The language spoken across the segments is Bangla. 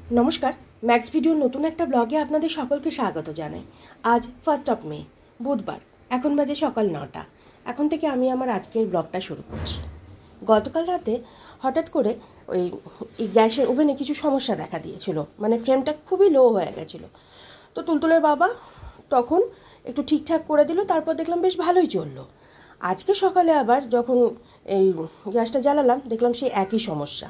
नमस्कार मैक्स भिडियो नतून एक ब्लगे आपनादेर सकलके स्वागत जानाई। आज 1 मे बुधवार, एखन बाजे सकाल 9टा। एखन थेके आमी आमार आजकेर ब्लगटा शुरू करछि। गतकाल राते हठात् करे ओई ग्यासेर ओभेने किछु समस्या देखा दिएछिलो, माने फ्लेमटा खूबই लो हये गेछिलो। तो तुलतुलेर बाबा तखन एकटु ठीकठाक करे दिल, तारपर देखलाम बेश भालोई चललो। आजके सकाले आबार जखन এই গ্যাসটা জ্বালালাম দেখলাম সেই একই সমস্যা,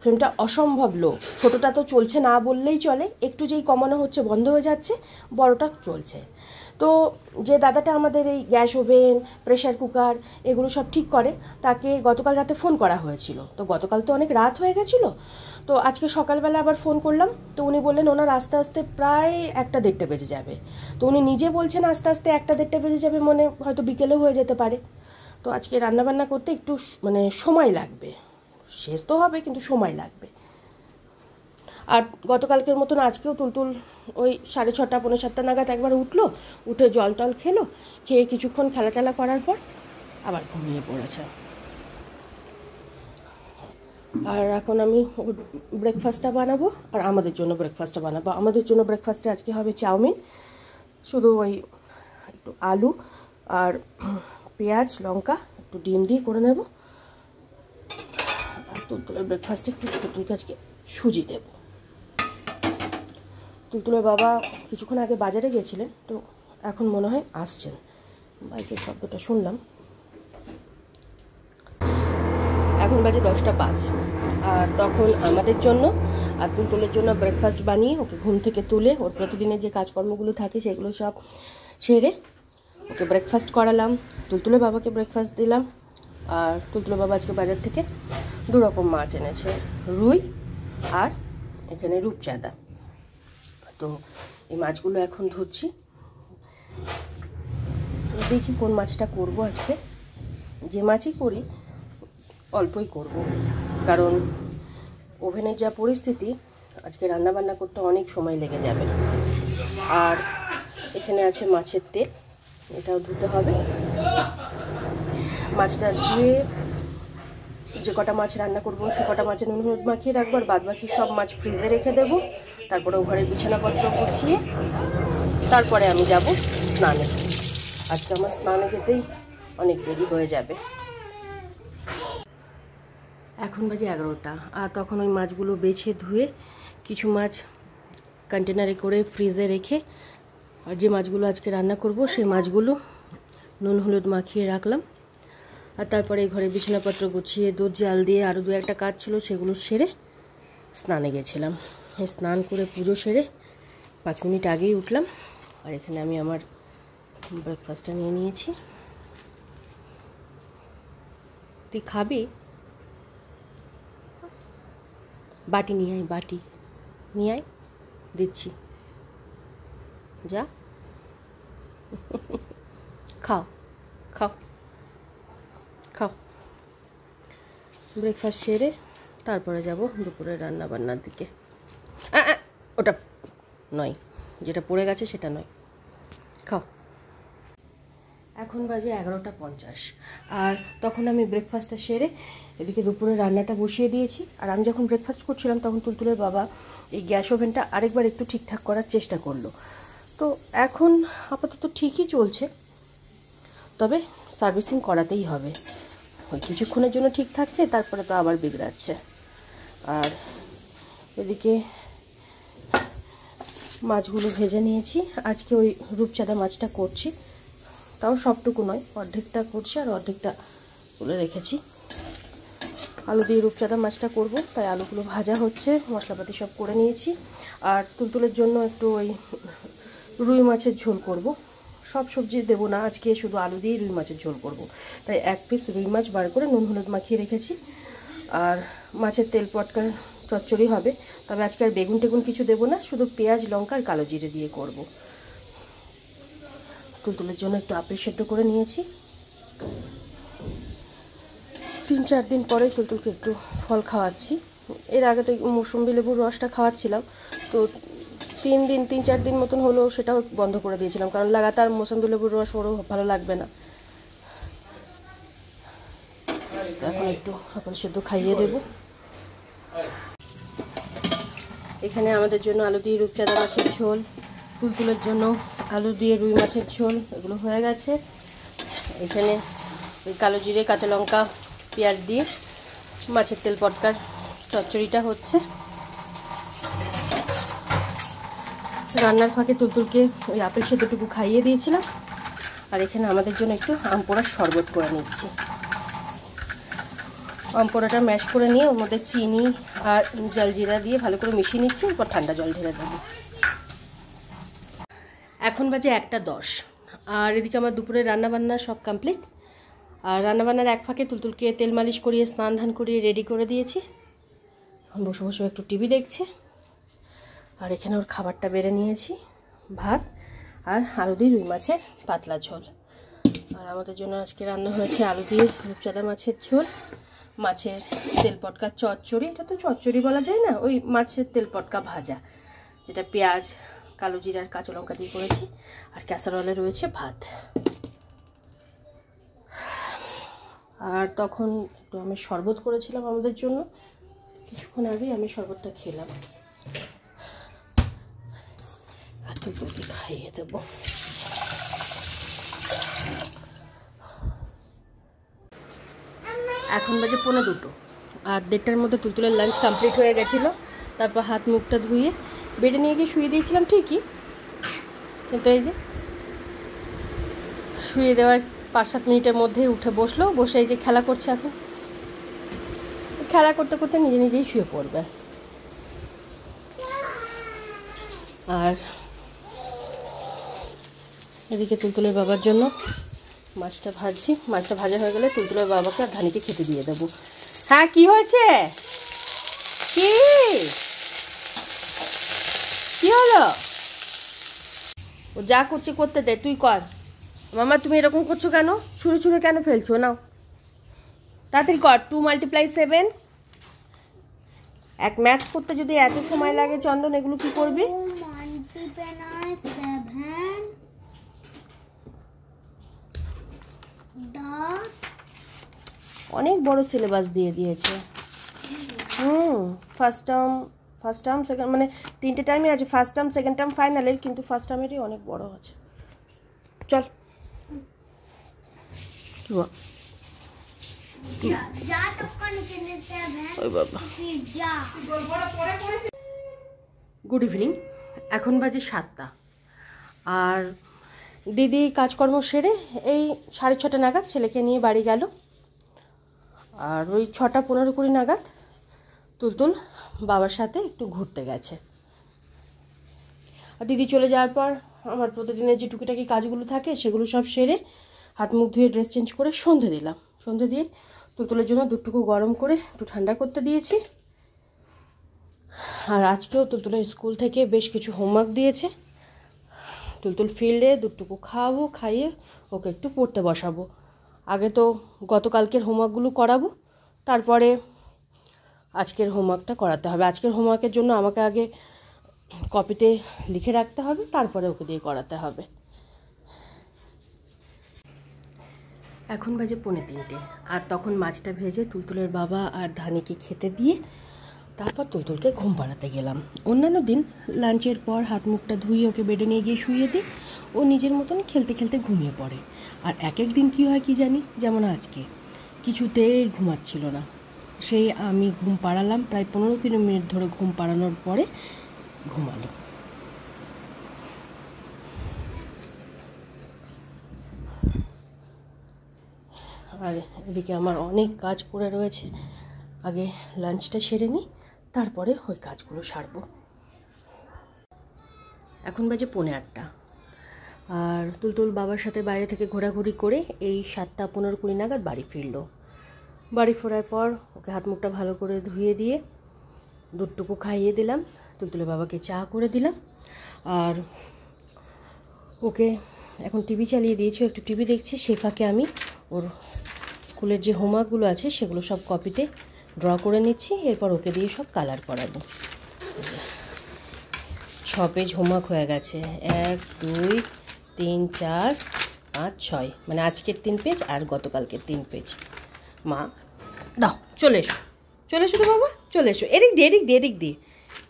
ফ্লেমটা অসম্ভব লো। ছোটোটা তো চলছে না বললেই চলে, একটু যেই কমানো হচ্ছে বন্ধ হয়ে যাচ্ছে, বড়টা চলছে। তো যে দাদাটা আমাদের এই গ্যাস ওভেন প্রেসার কুকার এগুলো সব ঠিক করে তাকে গতকাল রাতে ফোন করা হয়েছিল। তো গতকাল তো অনেক রাত হয়ে গেছিলো, তো আজকে সকালবেলা আবার ফোন করলাম। তো উনি বললেন ওনার আস্তে আস্তে প্রায় 1টা-1.5টা বেজে যাবে। তো উনি নিজে বলছেন আস্তে আস্তে 1টা-1.5টা বেজে যাবে, মানে হয়তো বিকেলেও হয়ে যেতে পারে। তো আজকে রান্নাবান্না করতে একটু মানে সময় লাগবে, শেষ তো হবে কিন্তু সময় লাগবে। আর গতকালকের মতন আজকেও তুলতুল ওই 6:30 পৌনে 7টা নাগাদ একবার উঠলো, উঠে জল টল খেলো, খেয়ে কিছুক্ষণ খেলাটেলা করার পর আবার ঘুমিয়ে পড়েছে। আর এখন আমি ব্রেকফাস্টটা বানাবো আর আমাদের জন্য ব্রেকফাস্টটা বানাবো। আমাদের জন্য ব্রেকফাস্টে আজকে হবে চাউমিন, শুধু ওই একটু আলু আর পেঁয়াজ লঙ্কা একটু ডিম দিয়ে করে নেব। আর তুলতুলের ব্রেকফাস্টে একটু তুলতুলকে আজকে সুজি দেব। তুলতুলের বাবা কিছুক্ষণ আগে বাজারে গিয়েছিলেন, তো এখন মনে হয় আসছেন, বাইকের শব্দটা শুনলাম। এখন বাজে 10টা 5, আর তখন আমাদের জন্য আর তুলতুলের জন্য ব্রেকফাস্ট বানিয়ে ওকে ঘুম থেকে তুলে ওর প্রতিদিনের যে কাজকর্মগুলো থাকে সেগুলো সব সেরে ওকে ব্রেকফাস্ট করালাম। তুলতুলের বাবাকে ব্রেকফাস্ট দিলাম। আর তুলতুলের বাবা আজকে বাজার থেকে 2 রকম মাছ এনেছে, রুই আর এখানে রূপচাঁদা। তো এই মাছগুলো এখন ধরছি, দেখি কোন মাছটা করব আজকে। যে মাছই করি অল্পই করব, কারণ ওভেনের যা পরিস্থিতি আজকে রান্নাবান্না করতে অনেক সময় লেগে যাবে। আর এখানে আছে মাছের তেল, এটাও ধুতে হবে। মাছটা ধুয়ে যে কটা মাছ রান্না করব সে কটা মাছে নুন হলুদ মাখিয়ে রাখবো, আর বাদবাকি সব মাছ ফ্রিজে রেখে দেবো। তারপরে ঘরের বিছানাপত্র গুছিয়ে তারপরে আমি যাব স্নানে। আজকে আমার স্নানে যেতেই অনেক দেরি হয়ে যাবে। এখন বাজে 11টা, আর তখন ওই মাছগুলো বেছে ধুয়ে কিছু মাছ কন্টেনারে করে ফ্রিজে রেখে আর যে মাছগুলো আজকে রান্না করব সেই মাছগুলো নুন হলুদ মাখিয়ে রাখলাম। আর তারপরে ঘরে বিছানাপত্র গুছিয়ে দুধ জাল দিয়ে আরও 2-1টা কাজ ছিল সেগুলো সেরে স্নানে গেছিলাম। স্নান করে পুজো সেরে 5 মিনিট আগেই উঠলাম। আর এখানে আমি আমার ব্রেকফাস্টটা নিয়ে নিয়েছি। তুই খাবি? বাটি নিয়ে আয়, বাটি নিয়ে আয়, দিচ্ছি, যা খাও খাও খাও। ব্রেকফাস্ট সেরে তারপরে যাব দুপুরে রান্না বান্নার দিকে। ওটা নয়, যেটা পড়ে গেছে সেটা নয়, খাও। এখন বাজে 11টা 50, আর তখন আমি ব্রেকফাস্টটা সেরে এদিকে দুপুরে রান্নাটা বসিয়ে দিয়েছি। আর আমি যখন ব্রেকফাস্ট করছিলাম তখন তুলতুলের বাবা এই গ্যাস ওভেনটা আরেকবার একটু ঠিকঠাক করার চেষ্টা করলো। তো এখন আপাতত ঠিকই চলছে, তবে সার্ভিসিং করাতেই হবে। ওই কিছুক্ষণের জন্য ঠিক থাকছে, তারপরে তো আবার বিগড়াচ্ছে। আর এদিকে মাছগুলো ভেজে নিয়েছি। আজকে ওই রূপচাঁদা মাছটা করছি, তাও সবটুকু নয়, অর্ধেকটা করছি আর অর্ধেকটা তুলে রেখেছি। আলু দিয়ে রূপচাঁদা মাছটা করব, তাই আলুগুলো ভাজা হচ্ছে, মশলাপাতি সব করে নিয়েছি। আর তুলতুলের জন্য একটু ওই রুই মাছের ঝোল করব। সব সবজি দেবো না, আজকে শুধু আলু দিয়ে রুই মাছের ঝোল করব। তাই 1 পিস রুই মাছ বার করে নুন হলুদ মাখিয়ে রেখেছি। আর মাছের তেল পটকা চচ্চড়ি হবে, তবে আজকে আর বেগুন টেগুন কিছু দেবো না, শুধু পেঁয়াজ লঙ্কা আর কালো জিরে দিয়ে করব। তুলতুলের জন্য একটু আপেল সেদ্ধ করে নিয়েছি। 3-4 দিন পরে তুলতুলকে একটু ফল খাওয়াচ্ছি। এর আগে তো মৌসুম্বি লেবুর রসটা খাওয়াচ্ছিলাম, তো 3-4 দিন মতন হলো সেটাও বন্ধ করে দিয়েছিলাম, কারণ লাগাতার মৌসুম্বি লেবুর রস ওরও ভালো লাগবে না। এখন একটু আপেল সেদ্ধ খাইয়ে দেবো। এখানে আমাদের জন্য আলু দিয়ে রূপচাঁদা মাছের ঝোল, তুলতুলের জন্য আলু দিয়ে রুই মাছের ঝোল, এগুলো হয়ে গেছে। এখানে ওই কালো জিরে, কাঁচা লঙ্কা, পেঁয়াজ দিয়ে মাছের তেল পটকার চচ্চড়িটা হচ্ছে। রান্নার ফাঁকে তুলতুলকে ওই আপেল সেদ্ধটুকু খাইয়ে দিয়েছিলাম। আর এখানে আমাদের জন্য একটু আম পোড়ার শরবত করে নিচ্ছি। আম পোড়াটা ম্যাশ করে নিয়ে ওর মধ্যে চিনি আর জলজিরা দিয়ে ভালো করে মিশিয়ে নিচ্ছি, এরপর ঠান্ডা জল ঢেলে দেবো। এখন বাজে 1:10, আর এদিকে আমার দুপুরে রান্নাবান্না সব কমপ্লিট। আর রান্নাবান্নার এক ফাঁকে তুলতুলকে তেল মালিশ করিয়ে স্নান ধান করিয়ে রেডি করে দিয়েছি। এখন বসে বসে একটু টিভি দেখছে। আর এখানে ওর খাবারটা বেড়ে নিয়েছি, ভাত আর আলু দিয়ে রুই মাছের পাতলা ঝোল। আর আমাদের জন্য আজকে রান্না হয়েছে আলু দিয়ে রূপচাঁদা মাছের ঝোল, মাছের তেল পটকা চচ্চড়ি। এটা তো চচ্চড়ি বলা যায় না, ওই মাছের তেল পটকা ভাজা, যেটা পেঁয়াজ, কালো জিরা আর কাঁচা লঙ্কা দিয়ে করেছি। আর ক্যাসারোলে রয়েছে ভাত। আর তখন একটু আমি শরবত করেছিলাম আমাদের জন্য, কিছুক্ষণ আগেই আমি শরবতটা খেলাম। আর তুলতুলকে খাইয়ে দেব। এখন বাজে 1:45, আর 1:30টার মধ্যে তুলতুলের লাঞ্চ কমপ্লিট হয়ে গেছিলো। তারপর হাত মুখটা ধুয়ে বেডে নিয়ে গিয়ে শুয়ে দিয়েছিলাম ঠিকই, কিন্তু এই যে শুয়ে দেওয়ার 5-7 মিনিটের মধ্যেই উঠে বসলো। বসে এই যে খেলা করছে। এখন খেলা করতে করতে নিজে নিজেই শুয়ে পড়বে। আর এদিকে তুলতুলের বাবার জন্য মাছটা ভাজছি। মাছটা ভাজা হয়ে গেলে তুলতুলের বাবাকে আর ধানিকে খেতে দিয়ে দেবো। হ্যাঁ, কি হয়েছে? কি কি হলো? ও যা করছে করতে দে, তুই কর। মামা তুমি এরকম করছো কেন? ছুঁড়ে ছুঁড়ে কেন ফেলছো? নাও তাড়াতাড়ি কর। 2 × 7। এক ম্যাথস করতে যদি এত সময় লাগে চন্দন, এগুলো কি করবি? অনেক বড় সিলেবাস দিয়ে দিয়েছে। ফার্স্ট টার্ম সেকেন্ড, মানে 3টে টাইমই আছে। ফার্স্ট টার্ম, সেকেন্ড টার্ম, ফাইনালের, কিন্তু ফার্স্ট টার্মেরই অনেক বড় আছে। চল কি বল? Good evening. এখন বাজে 7টা। আর দিদি কাজকর্ম সেরে এই 6:30 নাগাদ ছেলেকে নিয়ে বাড়ি গেল। আর ওই 6:15-20 নাগাদ তুলতুল বাবার সাথে একটু ঘুরতে গেছে। আর দিদি চলে যাওয়ার পর আমার প্রতিদিনের যে টুকিটাকি কাজগুলো থাকে সেগুলো সব সেরে হাত মুখ ধুয়ে ড্রেস চেঞ্জ করে সন্ধে দিলাম। সন্ধে দিয়ে তুলতুলের জন্য দুধটুকু গরম করে একটু ঠান্ডা করতে দিয়েছি। আর আজকেও তুলতুলের স্কুল থেকে বেশ কিছু হোমওয়ার্ক দিয়েছে। তুলতুল ফিল্ডে দুধটুকু খাওয়াবো, খাইয়ে ওকে একটু পড়তে বসাবো। আগে তো গতকালকের হোমওয়ার্কগুলো করাবো, তারপরে আজকের হোমওয়ার্কটা করাতে হবে। আজকের হোমওয়ার্কের জন্য আমাকে আগে কপিতে লিখে রাখতে হবে, তারপরে ওকে দিয়ে করাতে হবে। এখন বাজে 2:45, আর তখন মাছটা ভেজে তুলতুলের বাবা আর ধানিকে খেতে দিয়ে তারপর তুলতুলকে ঘুম পাড়াতে গেলাম। অন্যান্য দিন লাঞ্চের পর হাত মুখটা ধুয়ে ওকে বেডে নিয়ে গিয়ে শুয়ে দিই, ও নিজের মতন খেলতে খেলতে ঘুমিয়ে পড়ে। আর এক এক দিন কী হয় কি জানি, যেমন আজকে কিছুতেই ঘুমাচ্ছিল না। সেই আমি ঘুম পাড়ালাম, প্রায় 15-20 মিনিট ধরে ঘুম পাড়ানোর পরে ঘুমালো। আর এদিকে আমার অনেক কাজ পড়ে রয়েছে, আগে লাঞ্চটা সেরে নিই, তারপরে ওই কাজগুলো সারবো। এখন বাজে 8:15, আর তুলতুল বাবার সাথে বাইরে থেকে ঘোরাঘুরি করে এই 7:15-20 নাগাদ বাড়ি ফিরলো। বাড়ি ফেরার পর ওকে হাত মুখটা ভালো করে ধুয়ে দিয়ে দুধটুকু খাইয়ে দিলাম, তুলতুলের বাবাকে চা করে দিলাম। আর ওকে এখন টিভি চালিয়ে দিয়েছি, একটু টিভি দেখছি। সেই ফাঁকে আমি ওর স্কুলের যে হোমওয়ার্কগুলো আছে সেগুলো সব কপিতে ড্র করে নিচ্ছি, এরপর ওকে দিয়ে সব কালার করাবো। 6 পেজ হোমওয়ার্ক হয়ে গেছে। 1, 2, 3, 4, 5, 6, মানে আজকের 3 পেজ আর গতকালকের 3 পেজ। মা দাও, চলে এসো, চলে এসো তো বাবা, চলে এসো। এদিক দিয়ে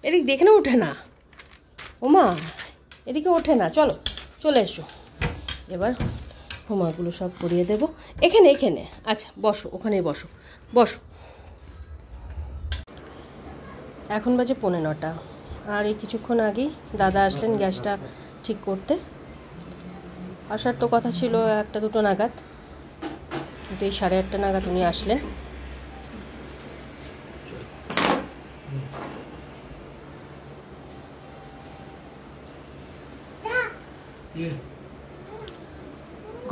এদিকে দেখে না, ওঠে না ওমা, এদিকে ওঠে না। চলো চলে এসো, এবার হোমওয়ার্কগুলো সব করিয়ে দেবো। এখানে এখানে, আচ্ছা বসো, ওখানেই বসো বসো। এখন বাজে 9:45, আর এই কিছুক্ষণ আগেই দাদা আসলেন গ্যাসটা ঠিক করতে। আসার তো কথা ছিল 1-2 নাগাদ, কিন্তু এই 8:30 নাগাদ উনি আসলেন।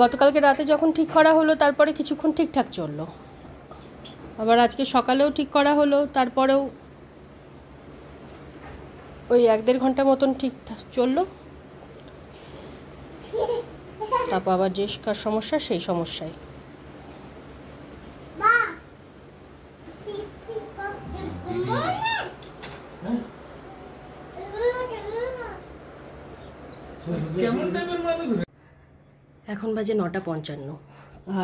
গতকালকে রাতে যখন ঠিক করা হলো তারপরে কিছুক্ষণ ঠিকঠাক চললো, আবার আজকে সকালেও ঠিক করা হলো, তারপরেও ওই 1-1.5 ঘন্টা মতন ঠিকঠাক চললো। তারপর আবার যে সমস্যা সেই সমস্যায়। এখন বাজে 9:55,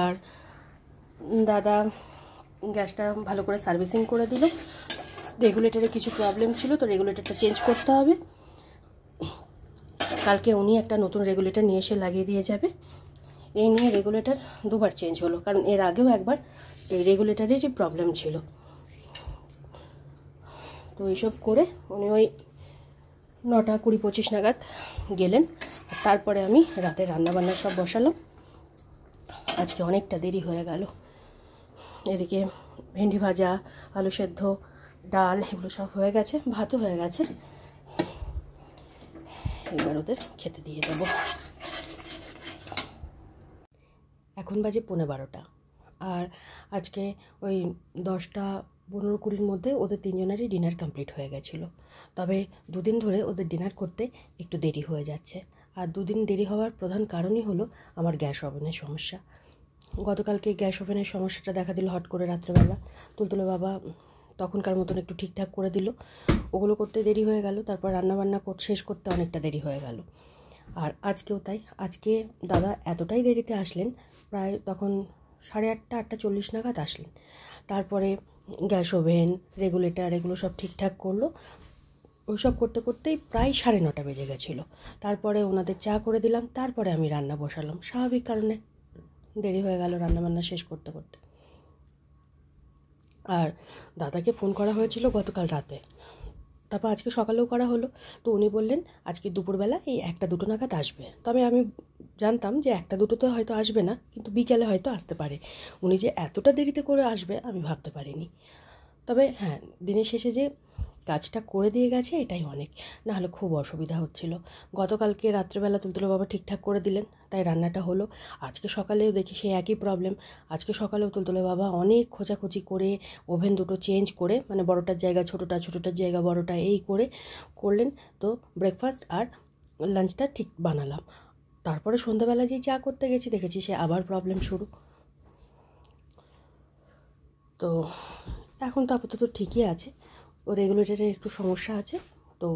আর দাদা গ্যাসটা ভালো করে সার্ভিসিং করে দিল। রেগুলেটরে কিছু প্রবলেম ছিল, তো রেগুলেটরটা চেঞ্জ করতে হবে। কালকে উনি একটা নতুন রেগুলেটর নিয়ে এসে লাগিয়ে দিয়ে যাবে। এই নিয়ে রেগুলেটর 2বার চেঞ্জ হলো, কারণ এর আগেও একবার এই রেগুলেটরেরই প্রবলেম ছিল। তো এইসব করে উনি ওই 9:20-25 নাগাদ গেলেন। তারপরে আমি রাতে রান্নাবান্না সব বসালাম। আজকে অনেকটা দেরি হয়ে গেল। এদিকে ভেন্ডি ভাজা, আলু সেদ্ধ, ডাল এগুলো সব হয়ে গেছে, ভাতও হয়ে গেছে। এবার ওদের খেতে দিয়ে দেবো। এখন বাজে 11:15, আর আজকে ওই 10টা-15-20-র মধ্যে ওদের 3জনেরই ডিনার কমপ্লিট হয়ে গেছিলো। তবে 2 দিন ধরে ওদের ডিনার করতে একটু দেরি হয়ে যাচ্ছে। আর 2 দিন দেরি হওয়ার প্রধান কারণই হলো আমার গ্যাস ওভেনের সমস্যা। গতকালকে গ্যাস ওভেনের সমস্যাটা দেখা দিল হট করে রাত্রেবেলা। তুলতুলে বাবা তখনকার মতন একটু ঠিকঠাক করে দিল, ওগুলো করতে দেরি হয়ে গেল। তারপর রান্নাবান্না শেষ করতে অনেকটা দেরি হয়ে গেল। আর আজকেও তাই। আজকে দাদা এতটাই দেরিতে আসলেন, প্রায় তখন 8:30, 8:40 নাগাদ আসলেন। তারপরে গ্যাস ওভেন, রেগুলেটর এগুলো সব ঠিকঠাক করলো। ওইসব করতে করতেই প্রায় 9:30 বেজে গেছিলো। তারপরে ওনাদের চা করে দিলাম, তারপরে আমি রান্না বসালাম। স্বাভাবিক কারণে দেরি হয়ে গেল রান্নাবান্না শেষ করতে করতে। আর দাদাকে ফোন করা হয়েছিল গতকাল রাতে, তারপর আজকে সকালেও করা হলো। তো উনি বললেন আজকে দুপুরবেলা এই 1-2 নাগাদ আসবে। তবে আমি জানতাম যে 1-2তে হয়তো আসবে না, কিন্তু বিকেলে হয়তো আসতে পারে। উনি যে এতটা দেরিতে করে আসবে আমি ভাবতে পারিনি। তবে হ্যাঁ, দিনের শেষে যে কাজটা করে দিয়ে গেছে এটাই অনেক, নাহলে খুব অসুবিধা হচ্ছিল। গতকালকে রাত্রেবেলা তুলতুলে বাবা ঠিকঠাক করে দিলেন, তাই রান্নাটা হলো। আজকে সকালেও দেখি সেই একই প্রবলেম। আজকে সকালেও তুলতুলে বাবা অনেক খোঁচাখুচি করে ওভেন দুটো চেঞ্জ করে, মানে বড়টার জায়গা ছোটোটা, ছোটোটার জায়গা বড়টা, এই করে করলেন। তো ব্রেকফাস্ট আর লাঞ্চটা ঠিক বানালাম। তারপরে সন্ধ্যাবেলা যেই চা করতে গেছি দেখেছি সে আবার প্রবলেম শুরু। তো এখন তো আপাতত ঠিকই আছে, ও রেগুলেটরের একটু সমস্যা আছে। তো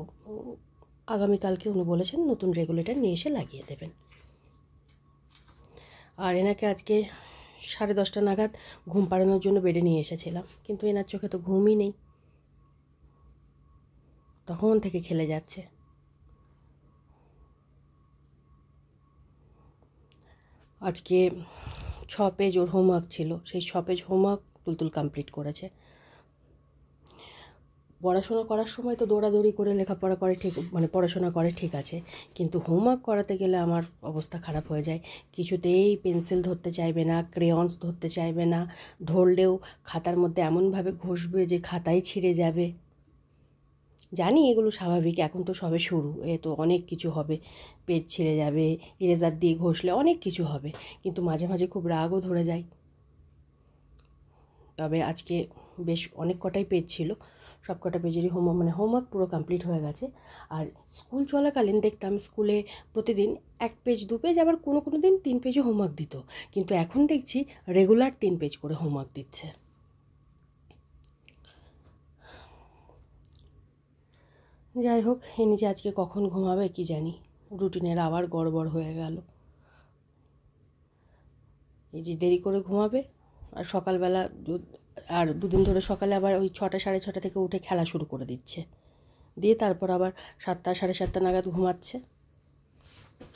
আগামীকালকে উনি বলেছেন নতুন রেগুলেটর নিয়ে এসে লাগিয়ে দেবেন। আর এনাকে আজকে 10:30 নাগাদ ঘুম পাড়ানোর জন্য বেডে নিয়ে এসেছিলাম, কিন্তু এনার চোখে তো ঘুমই নেই, তখন থেকে খেলে যাচ্ছে। আজকে 6 পেজ ওর হোমওয়ার্ক ছিল, সেই 6 পেজ হোমওয়ার্ক তুলতুল কমপ্লিট করেছে। পড়াশোনা করার সময় তো দৌড়াদৌড়ি করে লেখাপড়া করে ঠিক, মানে পড়াশোনা করে ঠিক আছে, কিন্তু হোমওয়ার্ক করাতে গেলে আমার অবস্থা খারাপ হয়ে যায়। কিছুতেই পেন্সিল ধরতে চাইবে না, ক্রেয়ন্স ধরতে চাইবে না, ধরলেও খাতার মধ্যে এমনভাবে ঘষবে যে খাতাই ছিঁড়ে যাবে। জানি এগুলো স্বাভাবিক, এখন তো সবে শুরু, এ তো অনেক কিছু হবে, পেজ ছিঁড়ে যাবে, ইরেজার দিয়ে ঘষলে অনেক কিছু হবে, কিন্তু মাঝে মাঝে খুব রাগও ধরে যায়। তবে আজকে বেশ অনেক কটাই পেজ ছিল, সব কটা পেজেরই হোমওয়ার্ক পুরো কমপ্লিট হয়ে গেছে। আর স্কুল চলাকালীন দেখতাম স্কুলে প্রতিদিন 1 পেজ 2 পেজ, আবার কোনো কোনো দিন 3 পেজও হোমওয়ার্ক দিত, কিন্তু এখন দেখছি রেগুলার 3 পেজ করে হোমওয়ার্ক দিচ্ছে। যাই হোক, এ নিজে আজকে কখন ঘুমাবে কি জানি, রুটিনের আবার গড়বড় হয়ে গেল। এই যে দেরি করে ঘুমাবে, আর সকালবেলা আর 2 দিন ধরে সকালে আবার ওই 6টা 6:30 থেকে উঠে খেলা শুরু করে দিচ্ছে। দিয়ে তারপর আবার 7টা 7:30 নাগাদ ঘুমাচ্ছে।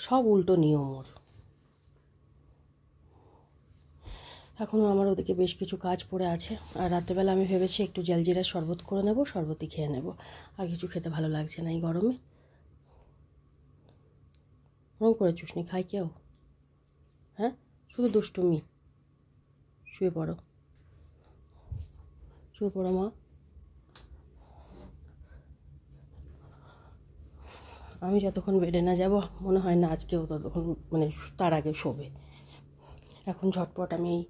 সব উল্টো নিয়ম ওর। এখনও আমার ওদিকে বেশ কিছু কাজ পড়ে আছে। আর রাত্রেবেলা আমি ভেবেছি একটু জলজিরার শরবত করে নেব, শরবতই খেয়ে নেব। আর কিছু খেতে ভালো লাগছে না এই গরমে। রং করে চুষনি খাই কেউ? হ্যাঁ, শুধু দুষ্টুমি। শুয়ে পড়ো, শুয়ে পড়ো মা। আমি যতক্ষণ বেডে না যাব মনে হয় না আজকেও ততক্ষণ, মানে তার আগে শোবে। এখন ঝটপট আমি এই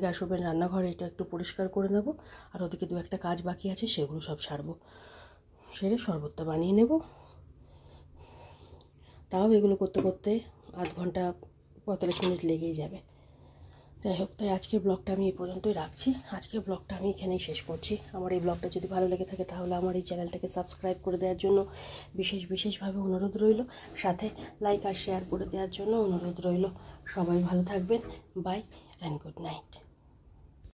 গ্যাস ওভেন রান্নাঘরে এটা একটু পরিষ্কার করে নেব। আর ওদিকে 2-একটা কাজ বাকি আছে, সেগুলো সব সারবো। সেরে শরবতটা বানিয়ে নেব। তাও এগুলো করতে করতে আধ ঘন্টা 45 মিনিট লেগেই যাবে। যাই হোক, তাই আজকের ব্লগটা আমি এই পর্যন্তই রাখছি। আজকের ব্লগটা আমি এখানেই শেষ করছি। আমার এই ব্লগটা যদি ভালো লেগে থাকে তাহলে আমার এই চ্যানেলটাকে সাবস্ক্রাইব করে দেওয়ার জন্য বিশেষভাবে অনুরোধ রইল। সাথে লাইক আর শেয়ার করে দেওয়ার জন্য অনুরোধ রইল। সবাই ভালো থাকবেন। Bye and good night.